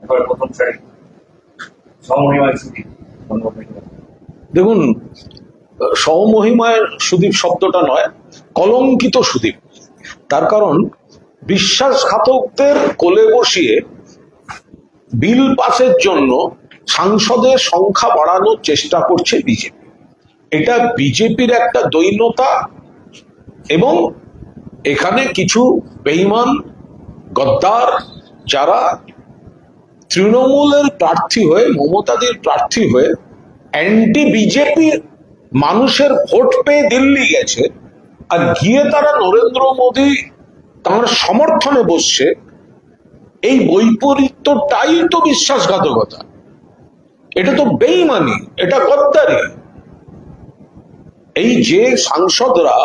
এবার প্রথম সারি সমমহিমায় ছুটি। দেখুন, সমমহিমায় সুদীপ শব্দটা নয়, কলঙ্কিত সুদীপ। তার কারণ বিশ্বাসঘাতকদের কোলে বসিয়ে বিল পাসের জন্য সাংসদের সংখ্যা বাড়ানোর চেষ্টা করছে বিজেপি। এটা বিজেপির একটা দৈন্যতা, এবং এখানে কিছু বেঈমান গদ্দার যারা তৃণমূলের প্রার্থী হয়ে, মমতাদির প্রার্থী হয়ে অ্যান্টি বিজেপি মানুষের ভোট পেয়ে দিল্লি গেছে, আর গিয়ে তারা নরেন্দ্র মোদী তার সমর্থনে বসছে, এই বৈপরীত্যটাই তো বিশ্বাসঘাতকতা। এটা তো বেঈমানি, এটা গদ্দারি। এই যে সাংসদরা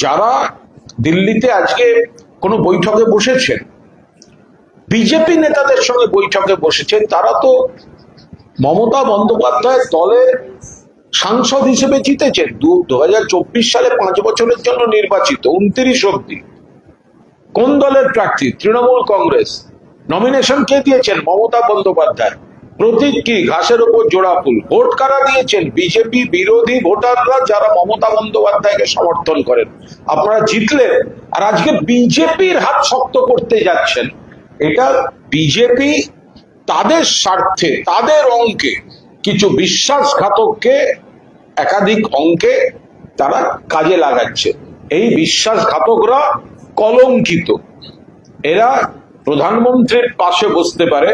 যারা দিল্লিতে আজকে কোনো বৈঠকে বসেছেন, বিজেপি নেতাদের সঙ্গে বৈঠকে বসেছেন, তারা তো মমতা বন্দ্যোপাধ্যায় দলের সাংসদ হিসেবে জিতেছেন। 2024 সালে 5 বছরের জন্য নির্বাচিত, 29 অব্দি। কোন দলের প্রার্থী? তৃণমূল কংগ্রেস। নমিনেশন কে দিয়েছেন? মমতা বন্দ্যোপাধ্যায়। প্রতীক কি? ঘাসের উপর জোড়া ফুল। ভোট কারা দিয়েছেন? বিজেপি বিরোধী ভোটাররা, যারা মমতা বন্দ্যোপাধ্যায়কে সমর্থন করেন। আপনারা জিতলেন, আর আজকে বিজেপির হাত শক্ত করতে যাচ্ছেন। এটা বিজেপি তাদের স্বার্থে, তাদের অঙ্কে কিছু বিশ্বাসঘাতককে একাধিক অঙ্কে তারা কাজে লাগাচ্ছে। এই বিশ্বাসঘাতকরা কলঙ্কিত। এরা প্রধানমন্ত্রীর পাশে বসতে পারে,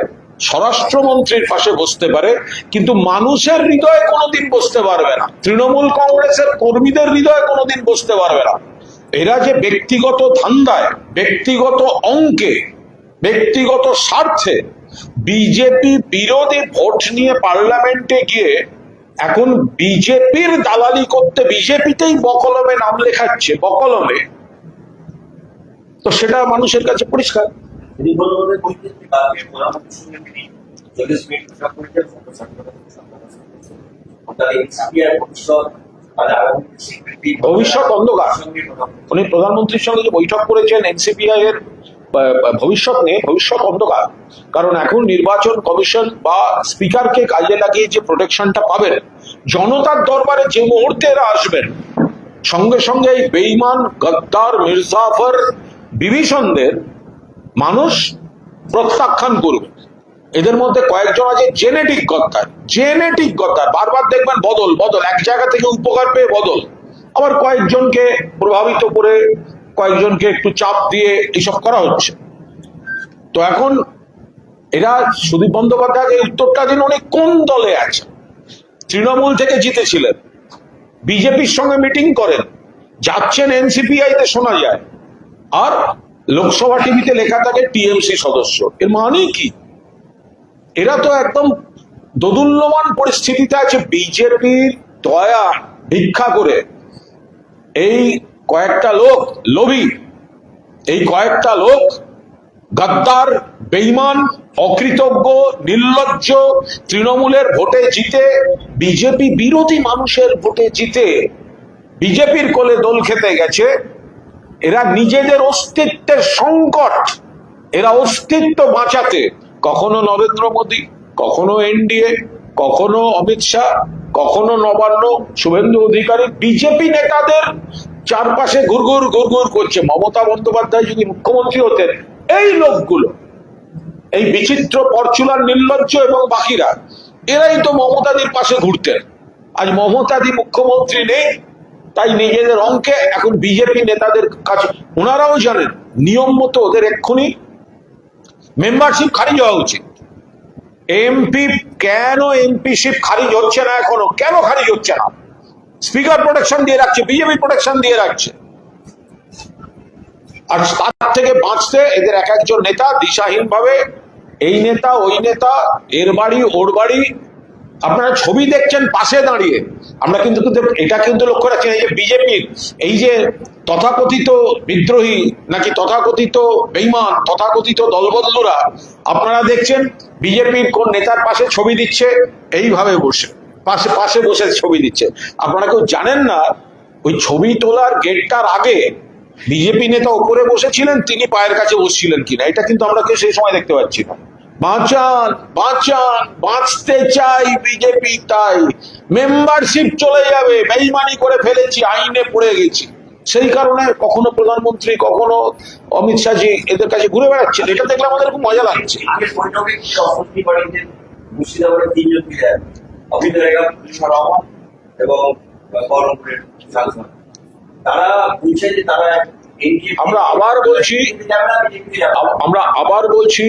স্বরাষ্ট্রমন্ত্রীর পাশে বসতে পারে, কিন্তু মানুষের হৃদয়ে কোনোদিন বসতে পারবে না। তৃণমূল কংগ্রেসের কর্মীদের হৃদয়ে কোনোদিন বসতে পারবে না। এরা যে ব্যক্তিগত ধান্দায়, ব্যক্তিগত অঙ্কে, ব্যক্তিগত স্বার্থে বিজেপি বিরোধী ভোট নিয়ে পার্লামেন্টে গিয়ে এখন বিজেপির দালালি করতে, বিজেপিতেই বকলমে নাম লেখাচ্ছে, বকলমে, তো সেটা মানুষের কাছে পরিষ্কার। ভবিষ্যৎ অন্ধকার। উনি প্রধানমন্ত্রীর সঙ্গে যে বৈঠক করেছেন এনসিপিআই এর ভবিষ্যৎ নিয়ে, ভবিষ্যৎ অন্ধকার। কারণ এখন নির্বাচন কমিশন বা স্পিকারকে কাজে লাগিয়ে যে প্রোটেকশনটা পাবেন, জনতার দরবারে যে মুহূর্তে এরা আসবেন, সঙ্গে সঙ্গে এই বেঈমান গদ্দার মির্জাফর বিভীষণদের মানুষ প্রত্যাখ্যান করবে। এদের মধ্যে কয়েকজন আছে জেনেটিক গদ্দার, জেনেটিক গদ্দার। বারবার দেখবেন বদল বদল, এক জায়গা থেকে উপকার পেয়ে বদল, আবার কয়েকজনকে প্রভাবিত করে, কয়েকজনকে একটু চাপ দিয়ে এসব করা হচ্ছে। তো এখন এরা সুদীপ বন্দ্যোপাধ্যায়কে উত্তরটা দিন, উনি কোন দলে আছেন? তৃণমূল থেকে জিতেছিলেন, বিজেপির সঙ্গে মিটিং করেন, যাচ্ছেন এনসিপিআই তে শোনা যায়, আর লোকসভা টিভিতে লেখা থাকে টিএমসি সদস্য। এর মানে কি? এরা তো একদম দোদুল্যমান পরিস্থিতিতে আছে। বিজেপির দয়া ভিক্ষা করে এই কয়েকটা লোক, লোভী, এই কয়েকটা লোক গদ্দার, বেঈমান, অকৃতজ্ঞ, নির্লজ্জ, তৃণমূলের ভোটে জিতে, বিজেপি বিরোধী মানুষের ভোটে জিতে বিজেপির কোলে দোল খেতে গেছে। এরা নিজেদের অস্তিত্বের সংকট, এরা অস্তিত্ব বাঁচাতে কখনো নরেন্দ্র মোদী, কখনো এনডিএ, কখনো অমিত শাহ, কখনো নবান্ন, শুভেন্দু অধিকারী, বিজেপি নেতাদের চারপাশে ঘুরঘুর ঘুরঘুর করছে। মমতা বন্দ্যোপাধ্যায় যদি মুখ্যমন্ত্রী হতেন, এই লোকগুলো, এই বিচিত্র পরচুলার, নির্লজ্জ এবং বাকিরা, এরাই তো মমতাদির পাশে ঘুরতেন। আজ মমতাদি মুখ্যমন্ত্রী নেই, তাই নিজেদের অঙ্কে এখন বিজেপি নেতাদের কাছে, ওনারাও জানেন নিয়ম মতো ওদের এক্ষুনি মেম্বারশিপ খারিজ হওয়া উচিত। এমপি, কেন এমপিশিপ খারিজ হচ্ছে না এখনো? কেন খারিজ হচ্ছে না? স্পিকার প্রোটেকশন দিয়ে রাখছে, বিজেপি প্রোটেকশন দিয়ে রাখছে। আর তার থেকে বাঁচতে এদের এক একজন নেতা দিশাহীন ভাবে, এই নেতা ওই নেতা, এর বাড়ি ওর বাড়ি, আপনারা ছবি দেখছেন পাশে দাঁড়িয়ে। আমরা কিন্তু এটা কিন্তু লক্ষ্য রাখছি, এই যে বিজেপির এই যে তথাকথিত বিদ্রোহী, নাকি তথাকথিত বেঈমান, তথাকথিত দলবদলুরা, আপনারা দেখছেন বিজেপির কোন নেতার পাশে ছবি দিচ্ছে, এইভাবে বসে পাশে পাশে বসে ছবি দিচ্ছে। আপনারা কেউ জানেন না ওই ছবি তোলার গেটটার আগে বিজেপি নেতা উপরে বসেছিলেন, তিনি পায়ের কাছে বসছিলেন কিনা, এটা কিন্তু আমরা কেউ সেই সময় দেখতে পাচ্ছি না। বাঁচান বাঁচান, বাঁচতে চাই বিজেপি, তাই মেম্বারশিপ চলে যাবে, বেইমানি করে ফেলেছি, আইনে পড়ে গেছি। সেই কারণে কখনো প্রধানমন্ত্রী, কখনো অমিত শাহজি এদের কাছে ঘুরে বেড়াচ্ছেন। এটা দেখলে আমাদের খুব মজা লাগছে। আগের বৈঠকে কি অশান্তি বাড়িতে মুর্শিদাবাদের তিনজন বিধায়ক, অমিত রেগা, পুলিশ রহমান এবং বহরমপুরের সাংসদ, তারা বলছে যে তারা আমরা আবার বলছি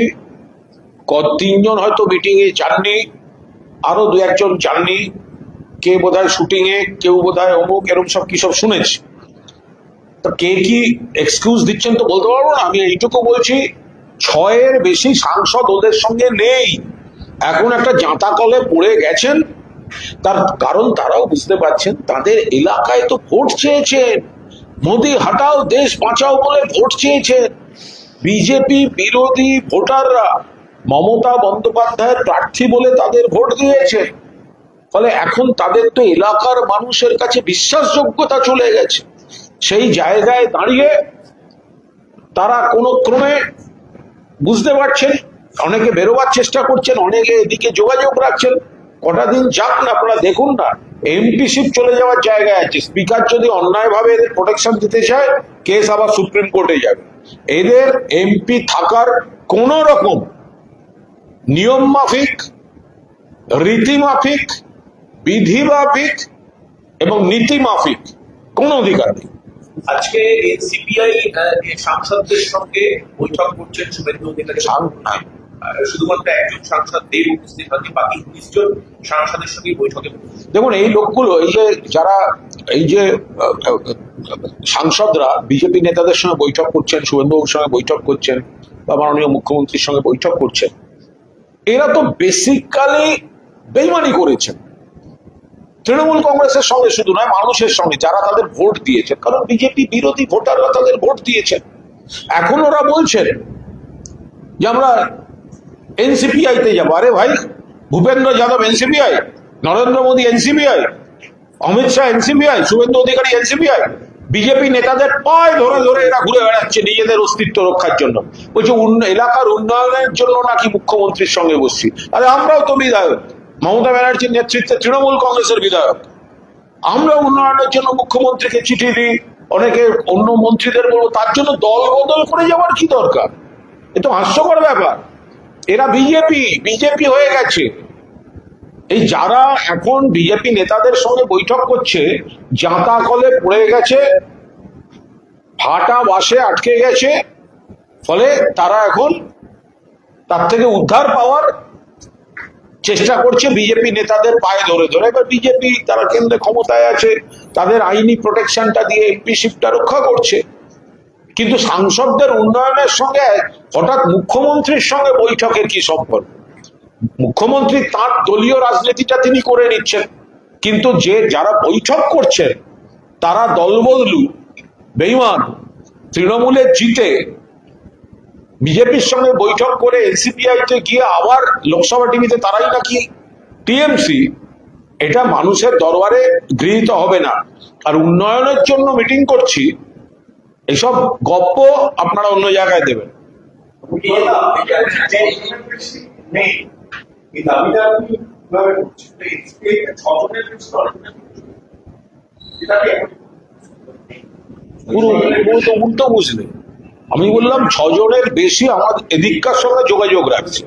তিনজন হয়তো মিটিং এ যাননি, আরো দু একজন যাননি, কে বোধহয় শুটিং এ, কেউ বোধহয় অমুক, এরকম সব কি সব শুনেছি। তো কে কি এক্সকিউজ দিচ্ছেন তো বলতে পারবো না। আমি এইটুকু বলছি, 6-এর বেশি সাংসদ ওদের সঙ্গে নেই, এখন একটা জাঁতা কলে পড়ে গেছেন। তার কারণ তারাও বুঝতে পারছেন তাদের এলাকায় তো ভোট চেয়েছেন, মোদি হটাও দেশ বাঁচাও বলে ভোট চেয়েছেন বিজেপি বিরোধী ভোটাররা, মমতা বন্দ্যোপাধ্যায়ের প্রার্থী বলে তাদের ভোট দিয়েছে। ফলে এখন তাদের তো এলাকার মানুষের কাছে বিশ্বাসযোগ্যতা চলে গেছে। সেই জায়গায় দাঁড়িয়ে তারা কোনো ক্রমে বুঝতে পারছেন, অনেকে বেরোবার চেষ্টা করছেন, অনেকে এদিকে যোগাযোগ রাখছেন। কটা দিন যাক না, আপনারা দেখুন না, এমপিশিপ চলে যাওয়ার জায়গায় আছে। স্পিকার যদি অন্যায়ভাবে এদের প্রোটেকশন দিতে চায়, কেস আবার সুপ্রিম কোর্টে যাবে। এদের এমপি থাকার কোন রকম নিয়ম মাফিক, রীতি মাফিক, বিধি মাফিক এবং নীতি মাফিক কোন অধিকার নেই। আজকে সিপিআই সাংসদদের সঙ্গে বৈঠক করছেন শুভেন্দু অধিকারী, শুধুমাত্র একজন সাংসদ দেব উপস্থিত হন, বাকি 19 জন সাংসদের সঙ্গে বৈঠকে। দেখুন, এই লোকগুলো, এই যে যারা এই যে সাংসদরা বিজেপি নেতাদের সঙ্গে বৈঠক করছেন, শুভেন্দুবাবুর সঙ্গে বৈঠক করছেন বা মাননীয় মুখ্যমন্ত্রীর সঙ্গে বৈঠক করছেন, এরা তো বেসিক্যালি বেইমানি করেছেন তৃণমূল কংগ্রেসের সঙ্গে, শুধু নয় মানুষের সঙ্গে যারা তাদের ভোট দিয়েছেন। কারণ বিজেপি বিরোধী ভোটাররা তাদের ভোট দিয়েছেন। এখন ওরা বলছেন যে আমরা এনসিপিআই তে যাবো। আরে ভাই, ভূপেন্দ্র যাদব এনসিপিআই, নরেন্দ্র মোদী এনসিপিআই, অমিত শাহ এনসিপিআই, শুভেন্দু অধিকারী এনসিপিআই। বিজেপি নেতাদের পায়ে ধরে ধরে এরা ঘুরে বেড়াচ্ছে নিজেদের অস্তিত্ব রক্ষার জন্য। বলছে এলাকার উন্নয়নের জন্য নাকি মুখ্যমন্ত্রীর সঙ্গে বসছি। আরে আমরাও তো বিধায়ক, মমতা ব্যানার্জির নেতৃত্বে তৃণমূল কংগ্রেসের বিধায়ক, আমরা উন্নয়নের জন্য মুখ্যমন্ত্রীকে চিঠি দিই, অনেকে অন্য মন্ত্রীদের বলবো, তার জন্য দল বদল করে যাওয়ার কি দরকার? এ তো হাস্যকর ব্যাপার। এরা বিজেপি হয়ে গেছে। এই যারা এখন বিজেপি নেতাদের সঙ্গে বৈঠক করছে, জাঁতা কলে পড়ে গেছে, ভাটা বাসে আটকে গেছে। ফলে তারা এখন তার থেকে উদ্ধার পাওয়ার চেষ্টা করছে বিজেপি নেতাদের পায়ে ধরে ধরে। এবার বিজেপি, তারা কেন্দ্রে ক্ষমতায় আছে, তাদের আইনি প্রোটেকশনটা দিয়ে এমপিশিপটা রক্ষা করছে। কিন্তু সাংসদদের উন্নয়নের সঙ্গে হঠাৎ মুখ্যমন্ত্রীর সঙ্গে বৈঠকের কি সম্পর্ক? মুখ্যমন্ত্রী তার দলীয় রাজনীতিটা তিনি করে নিচ্ছেন, কিন্তু যারা বৈঠক করছেন তারা দলবদলু, বেঈমান। তৃণমূলের জিতে বিজেপির সঙ্গে বৈঠক করে এনসিপিআই তে গিয়ে আবার লোকসভা টিভিতে তারাই নাকি টিএমসি। এটা মানুষের দরবারে গৃহীত হবে না। আর উন্নয়নের জন্য মিটিং করছি, এসব গপ্প আপনারা অন্য জায়গায় দেবেন। উল্টো বুঝলে, আমি বললাম 6 জনের বেশি আমাদের এদিককার সঙ্গে যোগাযোগ রাখছে।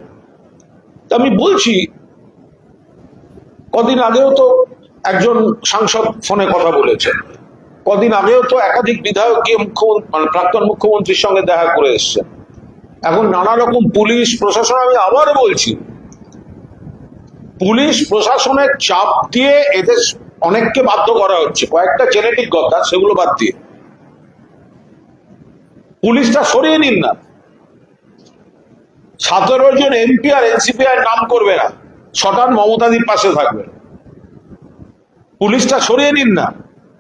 আমি বলছি, কদিন আগেও তো একজন সাংসদ ফোনে কথা বলেছেন, কদিন আগেও তো একাধিক বিধায়ক গিয়ে প্রাক্তন মুখ্যমন্ত্রীর সঙ্গে দেখা করে এসছেন। এখন নানা রকম পুলিশ প্রশাসন, আমি আবার বলছি, পুলিশ প্রশাসনের চাপ দিয়ে এদের অনেককে বাধ্য করা হচ্ছে। কয়েকটা জেনেটিক কথা, সেগুলো বাদ দিয়ে পুলিশটা সরিয়ে নিন না। 17 জন এমপি আর এনসিপিআই নাম করবে না, শটান মমতাদির পাশে থাকবে। পুলিশটা সরিয়ে নিন না,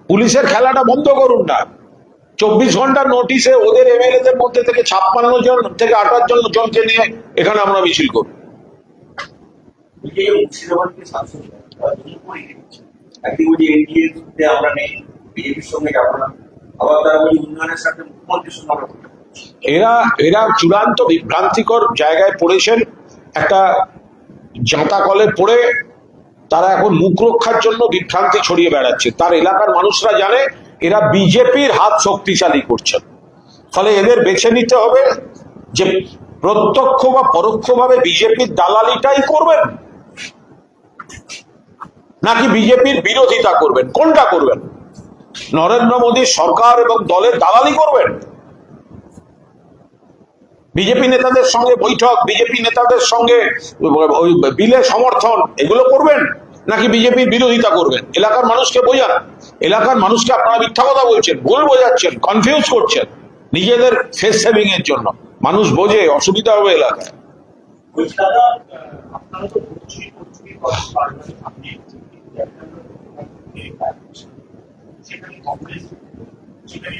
পুলিশের খেলাটা বন্ধ করুন না। 24 ঘন্টার নোটিশে ওদের এমএলএদের মধ্যে থেকে 56 জন থেকে 28 জনকে নিয়ে এখানে আমরা মিছিল করব। এরা চূড়ান্ত বিভ্রান্তিকর জায়গায় পড়েছেন। একটা জাঁতা কলে পড়ে তারা এখন মুখ রক্ষার জন্য বিভ্রান্তি ছড়িয়ে বেড়াচ্ছে। তার এলাকার মানুষরা জানে এরা বিজেপির হাত শক্তিশালী করছেন। ফলে এদের বেছে নিতে হবে যে প্রত্যক্ষ বা পরোক্ষভাবে বিজেপির দালালিটাই করবেন, নাকি বিজেপির বিরোধিতা করবেন। কোনটা করবেন? নরেন্দ্র মোদীর সরকার এবং দলের দালালি করবেন, বিজেপি নেতাদের সঙ্গে বৈঠক, বিজেপি নেতাদের সঙ্গে ওই বিলে সমর্থন, এগুলো করবেন, নাকি বিজেপির বিরোধিতা করবেন? এলাকার মানুষকে বোঝান। এলাকার মানুষকে আপনারা মিথ্যা কথা বলছেন, ভুল বোঝাচ্ছেন, কনফিউজ করছেন নিজেদের ফেস সেভিং এর জন্য। মানুষ বোঝে, অসুবিধা হবে এলাকায়। আপনারা তো সেখানে কংগ্রেস সেখানে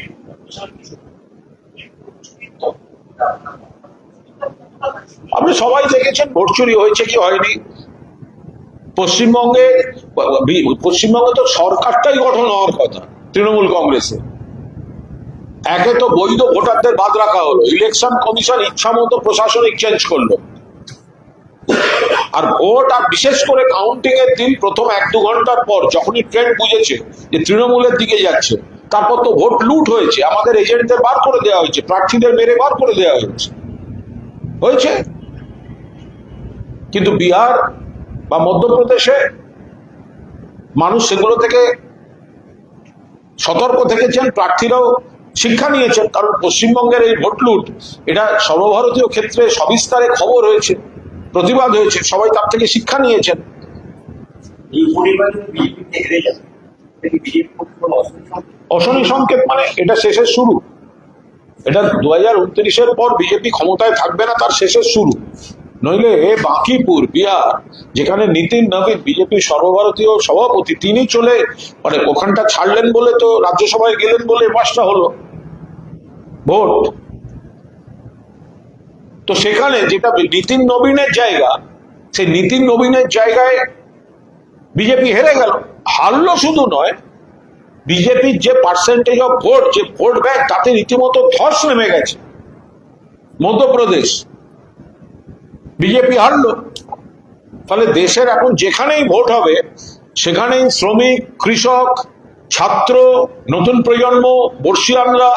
আপনি সবাই দেখেছেন ভোট চুরি হয়েছে কি হয়নি। পশ্চিমবঙ্গে তো সরকারটাই গঠন হওয়ার কথা তৃণমূল কংগ্রেসে। একে তো বৈধ ভোটারদের বাদ রাখা হলো, ইলেকশন কমিশন ইচ্ছা মতো প্রশাসনিক চেঞ্জ করলো, আর ভোট আর বিশেষ করে কাউন্টিং এর দিন প্রথম 1-2 ঘন্টার পর যখনই ট্রেন্ড বুঝেছে যে তৃণমূলের দিকে যাচ্ছে, তারপর তো ভোট লুট হয়েছে, আমাদের এজেন্টদের বার করে দেওয়া হয়েছে, প্রার্থীদের মেরে বার করে দেওয়া হয়েছে। কিন্তু বিহার বা মধ্যপ্রদেশে মানুষ সেগুলো থেকে সতর্ক থেকেছেন, প্রার্থীরাও শিক্ষা নিয়েছেন। কারণ পশ্চিমবঙ্গের এই ভোট লুট এটা সর্বভারতীয় ক্ষেত্রে সবিস্তারে খবর হয়েছে, প্রতিবাদ হয়েছে, সবাই তার থেকে শিক্ষা নিয়েছেন। এই পরিবার বিজেপিতে হেরে যাবে, অশনি সংকেত মানে এটা শেষের শুরু। এটা 2029-এর পর বিজেপি ক্ষমতায় থাকবে না, তার শেষের শুরু। নইলে বাঁকিপুর, বিহার, যেখানে নীতিন নবীন বিজেপির সর্বভারতীয় সভাপতি, তিনি চলে মানে ওখানটা ছাড়লেন বলে তো রাজ্যসভায় গেলেন বলে 5টা হলো ভোট। তো সেখানে যেটা নীতিন নবীনের জায়গা, সেই নীতিন নবীনের জায়গায় বিজেপি হেরে গেল। হারলো শুধু নয়, বিজেপির যে পার্সেন্টেজ অফ ভোট, যে ভোট ব্যাংক, তাতে রীতিমতো ধস নেমে গেছে। মধ্যপ্রদেশ বিজেপি হারলো। ফলে দেশের এখন যেখানেই ভোট হবে সেখানেই শ্রমিক, কৃষক, ছাত্র, নতুন প্রজন্ম, বর্ষিয়ানরা,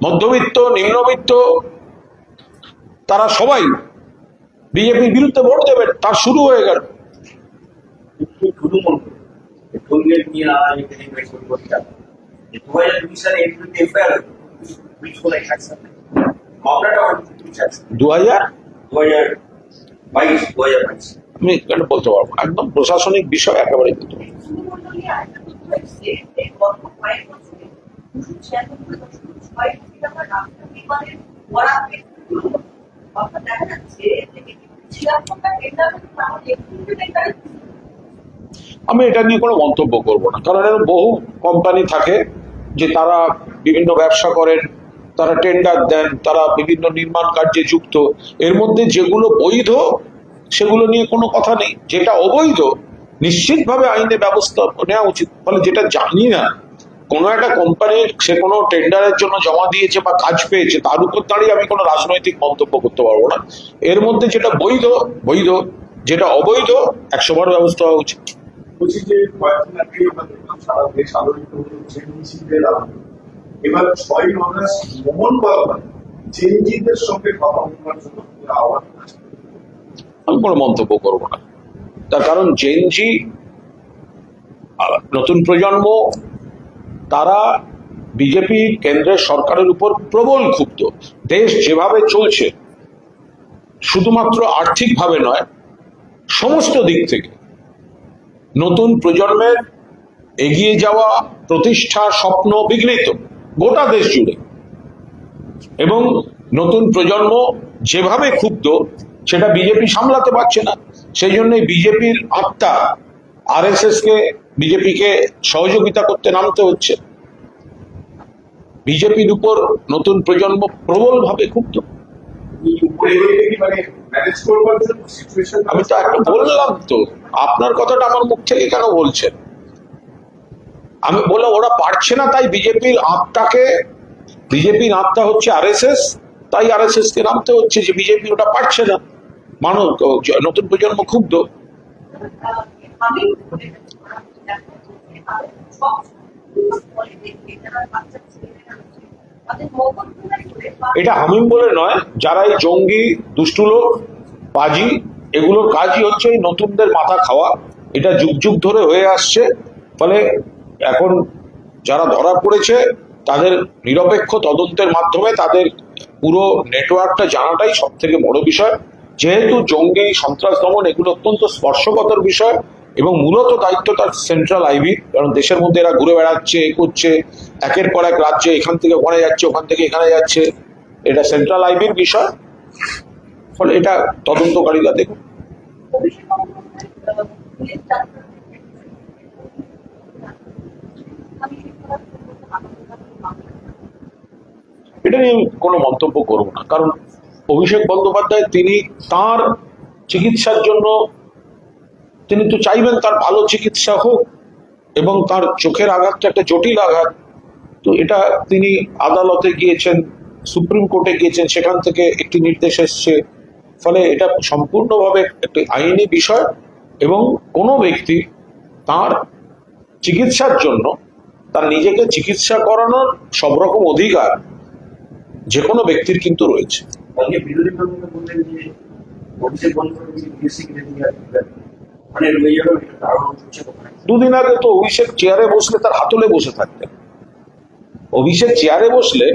মধ্যবিত্ত, নিম্নবিত্ত, তারা সবাই বিজেপির বিরুদ্ধে ভোট দেবেন। তার শুরু হয়ে গেল। আমি কেন বলতে পারবো, একদম প্রশাসনিক বিষয়, একেবারে বলতে পারবো। আমি এটা নিয়ে কোনো মন্তব্য করব না, কারণ এর বহু কোম্পানি থাকে যে তারা বিভিন্ন ব্যবসা করেন, তারা টেন্ডার দেন, তারা বিভিন্ন নির্মাণ কার্যে যুক্ত। এর মধ্যে যেগুলো বৈধ সেগুলো নিয়ে কোনো কথা নেই, যেটা অবৈধ নিশ্চিতভাবে আইনে ব্যবস্থা নেওয়া উচিত। ফলে যেটা জানি না, কোনো একটা কোম্পানির সে কোনো টেন্ডারের জন্য জমা দিয়েছে বা কাজ পেয়েছে, তার উপর দাঁড়িয়ে আমি কোনো রাজনৈতিক মন্তব্য করতে পারবো না। এর মধ্যে যেটা বৈধ বৈধ, যেটা অবৈধ 100 বার ব্যবস্থা হওয়া উচিত। বলছি যে কয়েকদিন আগে আমরা দেখলাম সারা দেশ আলোড়িত হলো জেনজিদের আন্দোলন। এবার 6 আগস্ট মোহন বাগান জেনজিদের সঙ্গে কথা বলার জন্য আহ্বান করেছে। আমি কোনো মন্তব্য করবো না, তার কারণ জেনজি নতুন প্রজন্ম, তারা বিজেপি কেন্দ্রের সরকারের উপর প্রবল ক্ষুব্ধ। দেশ যেভাবে চলছে, শুধুমাত্র আর্থিকভাবে নয়, সমস্ত দিক থেকে নতুন প্রজন্মের এগিয়ে যাওয়া, প্রতিষ্ঠা, স্বপ্ন বিঘ্নিত গোটা দেশ জুড়ে। এবং নতুন প্রজন্ম যেভাবে ক্ষুব্ধ, সেটা বিজেপি সামলাতে পারছে না। সেই জন্যই বিজেপির আত্মা, RSS কে, বিজেপিকে সহযোগিতা করতে নামতে হচ্ছে। বিজেপির উপর নতুন প্রজন্ম প্রবলভাবে ক্ষুব্ধ। আমি তো একটা বললাম তো, আপনার কথাটা আমার মুখ থেকে কেন বলছেন? আমি বললাম ওরা পারছে না, তাই বিজেপির আত্মা হচ্ছে RSS, তাই RSS কে নামতে হচ্ছে যে বিজেপি ওটা পারছে না। মানুষ নতুন প্রজন্ম ক্ষুব্ধ। আমি এটা হামিম বলে নয়, যারা এই জঙ্গি দুষ্টু লোক পাজি এগুলোর কাজই হচ্ছে এই নতুনদের মাথা খাওয়া। এটা যুগ যুগ ধরে হয়ে আসছে। ফলে এখন যারা ধরা পড়েছে তাদের নিরপেক্ষ তদন্তের মাধ্যমে তাদের পুরো নেটওয়ার্কটা জানাটাই সব থেকে বড় বিষয়। যেহেতু জঙ্গি সন্ত্রাস দমন এগুলো অত্যন্ত স্পর্শকাতর বিষয় এবং মূলত দায়িত্ব তার সেন্ট্রাল আইবি, কারণ দেশের মধ্যে এরা ঘুরে বেড়াচ্ছে, এ করছে, একের পর এক রাজ্যে এখান থেকে ওখানে যাচ্ছে, ওখান থেকে এখানে যাচ্ছে, এটা সেন্ট্রাল আইবির বিষয়। ফলে এটা তদন্তকারীরা দেখুন। এটা নিয়ে কোনো মন্তব্য করব না, কারণ অভিষেক বন্দ্যোপাধ্যায় তিনি তার চিকিৎসার জন্য তিনি তো চাইবেন তার ভালো চিকিৎসা হোক, এবং তার চোখের আঘাতটা একটা জটিল আঘাত। তো এটা তিনি আদালতে গিয়েছেন, সুপ্রিম কোর্টে গিয়েছেন, সেখান থেকে একটি নির্দেশ এসছে। ফলে এটা সম্পূর্ণভাবে একটি আইনি বিষয় এবং কোনো ব্যক্তি তার চিকিৎসার জন্য তার নিজেকে চিকিৎসা করানোর সব রকম অধিকার যে কোনো ব্যক্তির কিন্তু রয়েছে। আজকে বিরোধী দলনেতা বললেন যে অভিষেক বন্দ্যোপাধ্যায় বেসিক মানে রয়ে যাবে, এটা ধারণা হচ্ছে কোথায়? দুদিন আগে তো অভিষেক চেয়ারে বসলে তার হাতলে বসে থাকতেন। অভিষেক চেয়ারে বসলে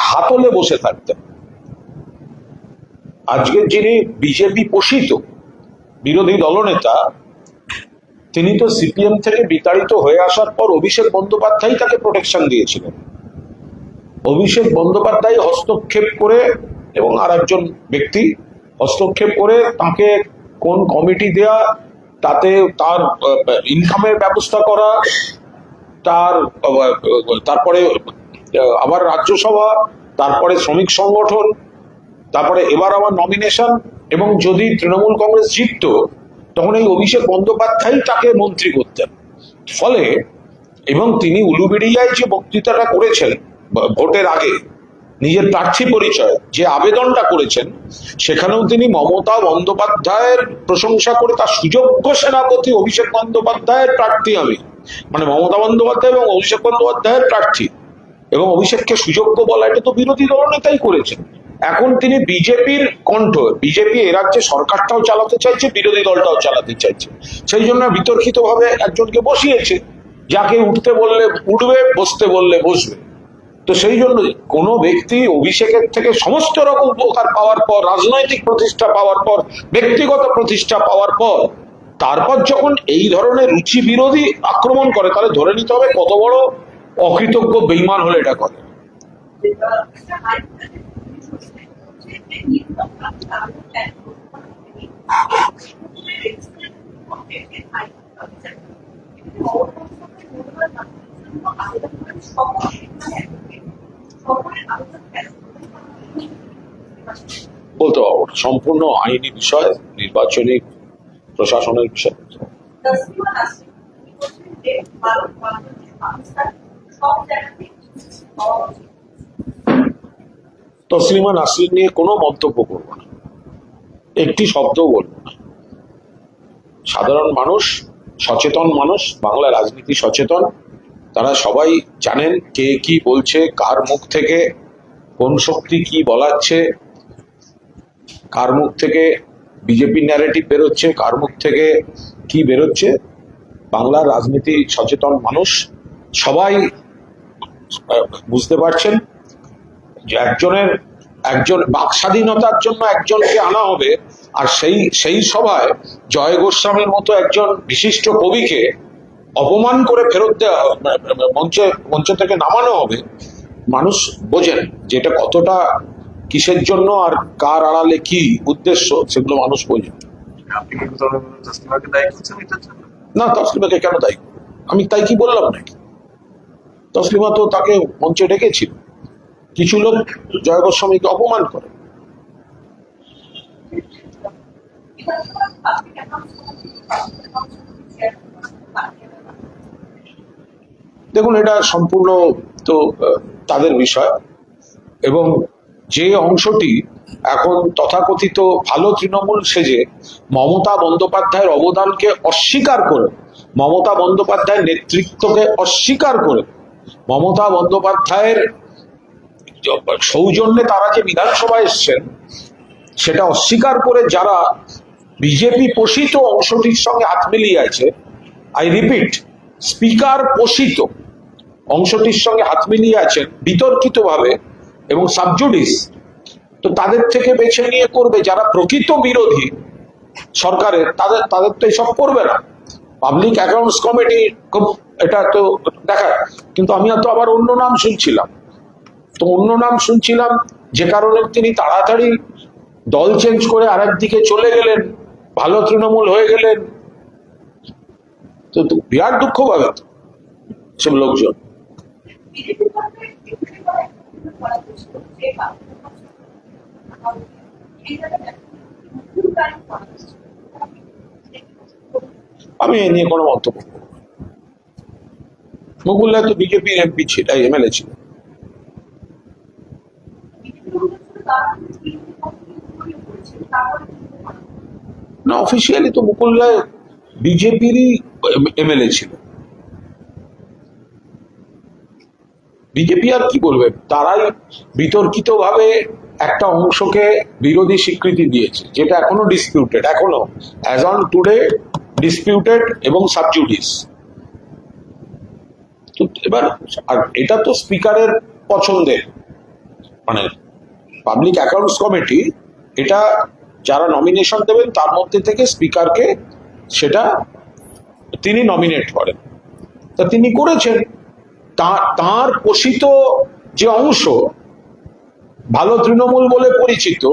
হাতলে বসে থাকতেন। আজকের যিনি বিজেপি পোষিত বিরোধী দলনেতা, তিনি তো সিপিএম থেকে বিতাড়িত হয়ে আসার পর অভিষেক বন্দ্যোপাধ্যায় তাকে প্রোটেকশন দিয়েছিলেন। অভিষেক বন্দ্যোপাধ্যায় হস্তক্ষেপ করে এবং আর একজন ব্যক্তি হস্তক্ষেপ করে তাকে কোন কমিটি দেয়া, তাতে তার ইনকামের ব্যবস্থা করা, তারপরে আবার রাজ্যসভা, তারপরে শ্রমিক সংগঠন, তারপরে এবার আবার নমিনেশন, এবং যদি তৃণমূল কংগ্রেস জিতত তখন এই অভিষেক বন্দ্যোপাধ্যায় তাকে মন্ত্রী করতেন। ফলে এবং তিনি উলুবেড়িয়ায় যে বক্তৃতাটা করেছেন ভোটের আগে, নিজের প্রার্থী পরিচয় যে আবেদনটা করেছেন, সেখানেও তিনি মমতা বন্দ্যোপাধ্যায়ের প্রশংসা করে তার সুযোগ্য সেনাপতি অভিষেক বন্দ্যোপাধ্যায়ের প্রার্থী আমি, মানে মমতা বন্দ্যোপাধ্যায় এবং অভিষেক বন্দ্যোপাধ্যায়ের প্রার্থী, এবং অভিষেককে সুযোগ্য বলা এটা তো বিরোধী দলনেতাই করেছেন। এখন তিনি বিজেপির কণ্ঠ, বিজেপি এ রাজ্যে সরকারটাও চালাতে চাইছে, বিরোধী দলটাও চালাতে চাইছে, সেই জন্য বিতর্কিত ভাবে একজনকে বসিয়েছে, যাকে উঠতে বললে উঠবে, বসতে বললে বসবে। তো সেই জন্য কোনো ব্যক্তি অভিষেকের থেকে সমস্ত রকম উপকার পাওয়ার পর, রাজনৈতিক প্রতিষ্ঠা পাওয়ার পর, ব্যক্তিগত প্রতিষ্ঠা পাওয়ার পর, তারপর যখন এই ধরনের রুচি বিরোধী আক্রমণ করে, তাহলে ধরে নিতে হবে কত বড় অকৃতজ্ঞ বেঈমান হলে এটা করে। বলতে পারবো না, সম্পূর্ণ আইনি বিষয়, নির্বাচনী প্রশাসনের বিষয়। তসলিমা নাসরিন নিয়ে কোনো মন্তব্য করবো না, একটি শব্দও বলবো না। সাধারণ মানুষ, সচেতন মানুষ, বাংলা রাজনীতি সচেতন, তারা সবাই জানেন কে কি বলছে, কার মুখ থেকে কোন শক্তি কি বলাচ্ছে, কার মুখ থেকে বিজেপির ন্যারেটিভ বেরোচ্ছে, কার মুখ থেকে কি বেরোচ্ছে। বাংলার রাজনীতি সচেতন মানুষ সবাই বুঝতে পারছেন যে একজন বাক স্বাধীনতার জন্য একজনকে আনা হবে, আর সেই সভায় জয় গোস্বামীর মতো একজন বিশিষ্ট কবিকে অপমান করে ফেরত দেওয়া, মঞ্চ থেকে নামানো হবে। মানুষ বোঝেন যে এটা কতটা কিসের জন্য আর কার আড়ালে কি উদ্দেশ্য, সেগুলো মানুষ বোঝেন। না, তসলিমাকে কেন দায়ী? আমি তাই কি বললাম নাকি? তসলিমা তো তাকে মঞ্চে ডেকেছিল, কিছু লোক জয় গোস্বামীকে অপমান করে। দেখুন, এটা সম্পূর্ণ তো তাদের বিষয়, এবং যে অংশটি এখন তথাকথিত ভালো তৃণমূল সেজে মমতা বন্দ্যোপাধ্যায়ের অবদানকে অস্বীকার করে, মমতা বন্দ্যোপাধ্যায়ের নেতৃত্বকে অস্বীকার করে, মমতা বন্দ্যোপাধ্যায়ের সৌজন্যে তারা যে বিধানসভায় এসছেন সেটা অস্বীকার করে যারা বিজেপি পোষিত অংশটির সঙ্গে হাত মিলিয়ে আছে, আই রিপিট, স্পিকার পোষিত অংশটির সঙ্গে হাত মিলিয়ে আছেন বিতর্কিতভাবে এবং সাবজুডিস, তো তাদের থেকে বেছে নিয়ে করবে। যারা প্রকৃত বিরোধী সরকারের তাদের তো এসব করবে না। পাবলিক অ্যাকাউন্টস কমিটি খুব এটা তো দেখায়, কিন্তু আমি তো আবার অন্য নাম শুনছিলাম, যে কারণে তিনি তাড়াতাড়ি দল চেঞ্জ করে আরেক দিকে চলে গেলেন, ভালো তৃণমূল হয়ে গেলেন। তো বিরাট দুঃখ পাবে সব লোকজন। বিজেপি সরকারের বিরুদ্ধে করা হয়েছিল যে এই জায়গায় নতুন টাইম করা হয়েছিল। আমি এ নিয়ে কোনো মন্তব্য করব না। মুকুল রায় তো বিজেপির এমপি ছিল, এমএলএ ছিল। না, অফিসিয়ালি তো মুকুল রায় বিজেপিরই এমএলএ ছিল। বিজেপি আর কি বলবে, তারাই বিতর্কিতভাবে একটা অংশকে বিরোধী স্বীকৃতি দিয়েছে, যেটা এখনো ডিসপিউটেড, এখনো অ্যাজ অন টুডে ডিসপিউটেড এবং সাবজুডিস। তো এবার আর এটা তো স্পিকারের পছন্দের, মানে পাবলিক অ্যাকাউন্টস কমিটি এটা যারা নমিনেশন দেবেন তার মধ্যে থেকে স্পিকারকে সেটা তিনি নমিনেট করেন, তা তিনি করেছেন। তার পোষিত যে অংশ ভালো তৃণমূল বলে পরিচিত,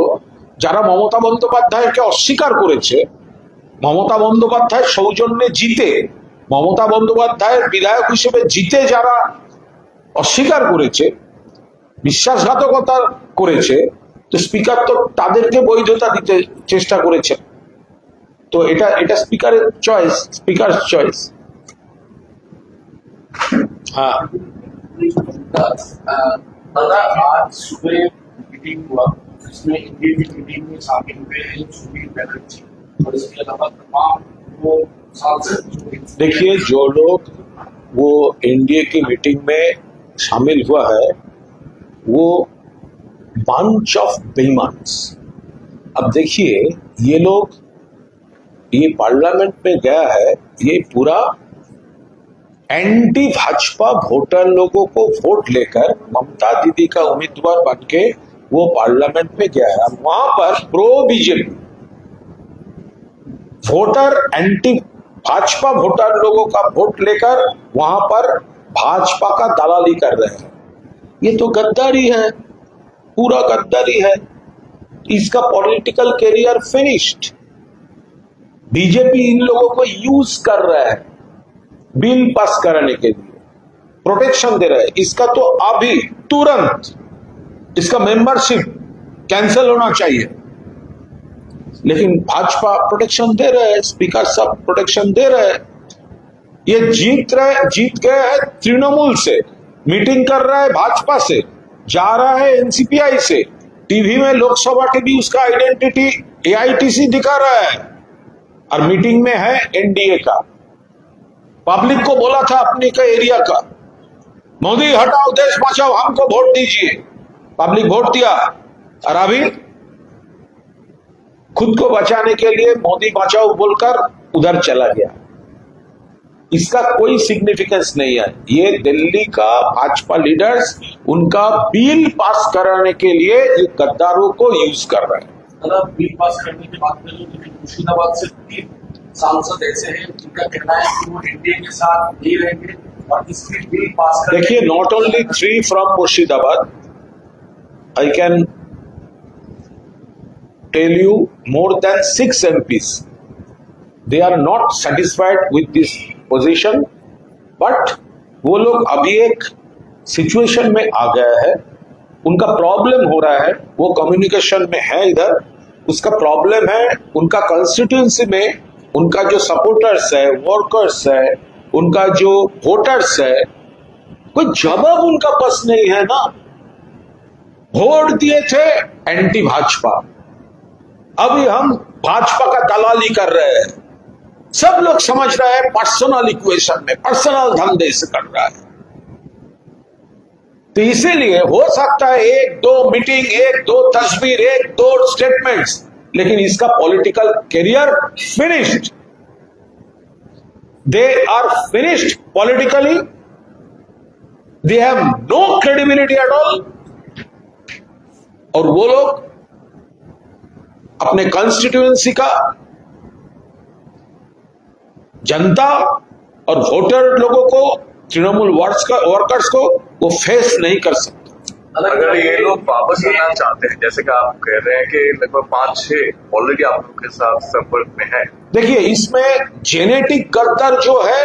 যারা মমতা বন্দ্যোপাধ্যায়কে অস্বীকার করেছে, মমতা বন্দ্যোপাধ্যায়ের সৌজন্যে জিতে, মমতা বন্দ্যোপাধ্যায়ের বিধায়ক হিসেবে জিতে যারা অস্বীকার করেছে, বিশ্বাসঘাতকতা করেছে, তো স্পিকার তো তাদেরকে বৈধতা দিতে চেষ্টা করেছে। তো এটা স্পিকারের চয়েস, স্পিকার চয়েস। हाँ, दादा आज सुबह मीटिंग हुआ, इसमें इंडिया की मीटिंग में शामिल हुए हैं सुनील बनर्जी और इसके अलावा तमाम वो सांसद। देखिए, जो लोग वो एनडीए की मीटिंग में शामिल हुआ है वो बंच ऑफ बेईमान्स। अब देखिए, ये लोग, ये पार्लियामेंट में गया है, ये पूरा एंटी भाजपा वोटर लोगों को वोट लेकर ममता दीदी का उम्मीदवार बन के वो पार्लियामेंट में गया है। वहां पर pro BJP voter, anti Bhajpa voter लोगों का वोट लेकर वहां पर भाजपा का दलाली कर रहे हैं। ये तो गद्दारी है, पूरा गद्दारी है। इसका पॉलिटिकल कैरियर फिनिश्ड। बीजेपी इन लोगों को यूज कर रहा है बिल पास कराने के लिए, प्रोटेक्शन दे रहा है। इसका तो अभी तुरंत इसका मेंबरशिप कैंसिल होना चाहिए। लेकिन भाजपा प्रोटेक्शन दे रहे हैं, स्पीकर साहब प्रोटेक्शन दे रहे हैं। ये जीत गए हैं तृणमूल से, मीटिंग कर रहा है भाजपा से, जा रहा है एनसीपीआई से, टीवी में लोकसभा के भी उसका आइडेंटिटी एआईटीसी दिखा रहा है, और मीटिंग में है एनडीए का। पब्लिक को बोला था अपने का एरिया का, मोदी हटाओ देश बचाओ, हमको वोट दीजिए। पब्लिक वोट दिया, और अभी खुद को बचाने के लिए मोदी बचाओ बोलकर उधर चला गया। इसका कोई सिग्निफिकेंस नहीं है। ये दिल्ली का भाजपा लीडर्स उनका बिल पास कराने के लिए ये गद्दारों को यूज कर रहे हैं। दादा, बिल पास करने की बात करें, लेकिन मुर्शिदाबाद से 3 सांसद ऐसे हैं जिनका कहना है कि वो एनडीए के साथ नहीं रहेंगे और इसमें बिल पास करेंगे। देखिए, not only 3 from Murshidabad, I can tell you more than 6 MPs. They are not satisfied with this position, but वो लोग अभी एक सिचुएशन में आ गया है, उनका प्रॉब्लम हो रहा है, वो कम्युनिकेशन में है इधर, उसका प्रॉब्लम है उनका कंस्टिट्यूएंसी में, उनका जो सपोर्टर्स है, वर्कर्स है, उनका जो वोटर्स है, कोई जवाब उनका पास नहीं है ना। वोट दिए थे एंटी भाजपा, अभी हम भाजपा का दलाली कर रहे हैं। सब लोग समझ रहे हैं पर्सनल इक्वेशन में, पर्सनल धंधे से कर रहा है। तो इसीलिए हो सकता है एक दो मीटिंग, एक दो तस्वीर, एक दो स्टेटमेंट्स, लेकिन इसका political career finished. They are finished politically, they have no credibility at all. और वो लोग अपने कॉन्स्टिट्यूएंसी का जनता और वोटर लोगों को, तृणमूल वर्कर्स को वो फेस नहीं कर सकते। अगर ये लोग वापस आना चाहते हैं, जैसे कि आप कह रहे हैं कि लगभग 5-6 ऑलरेडी आप लोग के साथ संपर्क में है। देखिए, इसमें जेनेटिक गद्दार जो है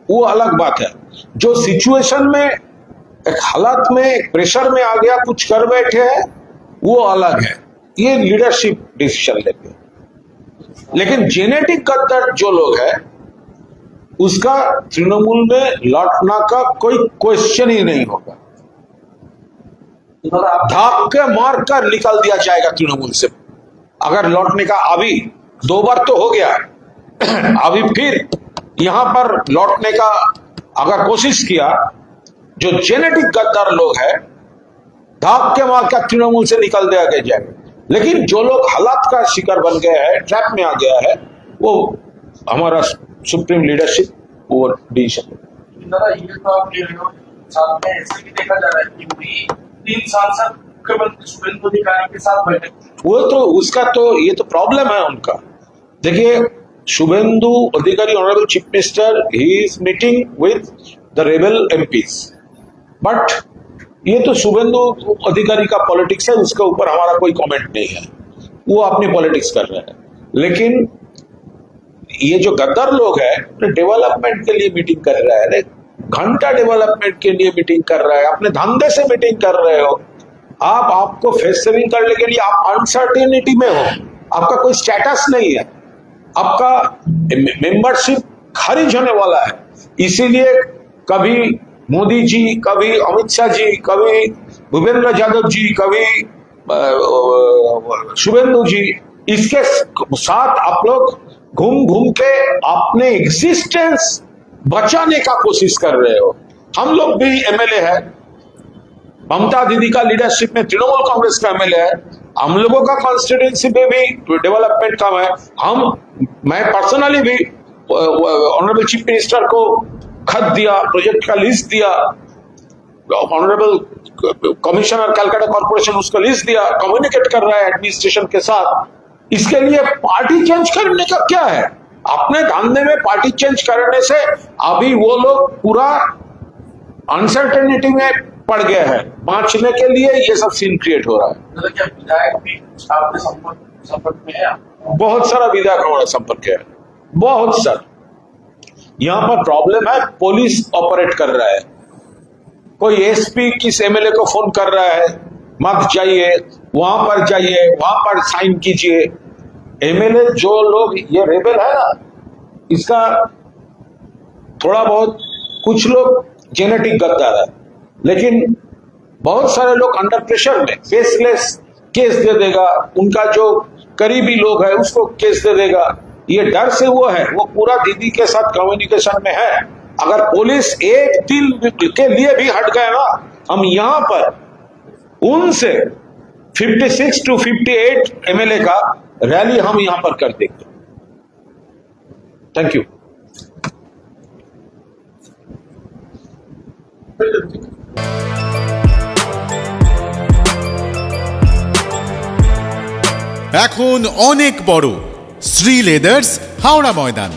वो अलग बात है। जो सिचुएशन में, एक हालात में, एक प्रेशर में आ गया, कुछ कर बैठे हैं, वो अलग है। ये लीडरशिप डिसीजन लेते। लेकिन जेनेटिक गद्दार जो लोग हैं, उसका तृणमूल में लौटना का कोई क्वेश्चन ही नहीं होगा। धक्के मार कर निकल दिया जाएगा तृणमूल से अगर लौटने का। अभी 2 बार तो हो गया, अभी फिर यहां पर लौटने का अगर कोशिश किया, जो जेनेटिक गद्दार लोग हैं, धक्के मार कर तृणमूल से निकल दिया जाएगा। लेकिन जो लोग हालात का शिकार बन गए हैं, ट्रैप में आ गया है, वो हमारा सुप्रीम लीडरशिप वो डिसीजन। दादा, ये तो आप कह रहे हो, साथ में ऐसे भी देखा जा रहा है कि भी 3 सांसद मुख्यमंत्री शुभेंदु अधिकारी के साथ बैठे। वो तो उसका तो ये तो प्रॉब्लम है उनका। देखिए, शुभेंदु अधिकारी honourable chief minister, he is meeting with the rebel MPs, but ये तो शुभेंदु अधिकारी का पॉलिटिक्स है, उसके ऊपर हमारा कोई कमेंट नहीं है। वो अपनी पॉलिटिक्स कर रहे हैं। लेकिन ये जो गद्दार लोग हैं, डेवलपमेंट के लिए मीटिंग कर रहे हैं, घंटा डेवलपमेंट के लिए मीटिंग कर रहे हैं, अपने धंधे से मीटिंग कर रहे हो आप। आपको फेस सेविंग करने के लिए आप अनसर्टेनिटी में हो, आपका कोई स्टेटस नहीं है, आपका मेंबरशिप खारिज होने वाला है। इसीलिए कभी मोदी जी, कभी अमित शाह जी, कभी भूपेंद्र यादव जी, कभी शुभेंदु जी, इसके साथ आप लोग घूम घूम के अपने एग्जिस्टेंस बचाने का कोशिश कर रहे हो। हम लोग भी एमएलए है, ममता दीदी का लीडरशिप में तृणमूल कांग्रेस का एमएलए है, हम लोगों का कॉन्स्टिट्यूएंसी में भी डेवलपमेंट काम है। मैं पर्सनली भी ऑनरेबल चीफ मिनिस्टर को खत दिया, प्रोजेक्ट का लिस्ट दिया, ऑनरेबल कमिश्नर कैलकाटा कॉर्पोरेशन उसका लिस्ट दिया, कम्युनिकेट कर रहा है एडमिनिस्ट्रेशन के साथ। इसके लिए पार्टी चेंज करने का क्या है? अपने धंधे में पार्टी चेंज करने से अभी वो लोग पूरा अनसर्टेनिटी में पड़ गए हैं। बांचने के लिए ये सब सीन क्रिएट हो रहा है। दादा, क्या विधायक भी आपके संपर्क में है? बहुत सारा विधायक हमारा संपर्क है, बहुत सारा। यहां पर प्रॉब्लम है, पुलिस ऑपरेट कर रहा है। कोई एसपी किस एमएलए को फोन कर रहा है, मत जाइए, वहां पर जाइए, वहां पर साइन कीजिए। एमएलए जो लोग ये रेबल है ना, इसका थोड़ा बहुत, कुछ लोग जेनेटिक गद्दार है, लेकिन बहुत सारे लोग अंडर प्रेशर में फेसलेस केस दे देगा, उनका जो करीबी लोग है उसको केस दे देगा। ये डर से वो है, वो पूरा दीदी के साथ कम्युनिकेशन में है। अगर पुलिस एक दिन के लिए भी हट गए ना, हम यहां पर उनसे 56 to 58 एमएलए का रैली हम यहां पर कर देंगे। Thank you. এখন অনেক বড় শ্রী লেদার্স হাওড়া ময়দান।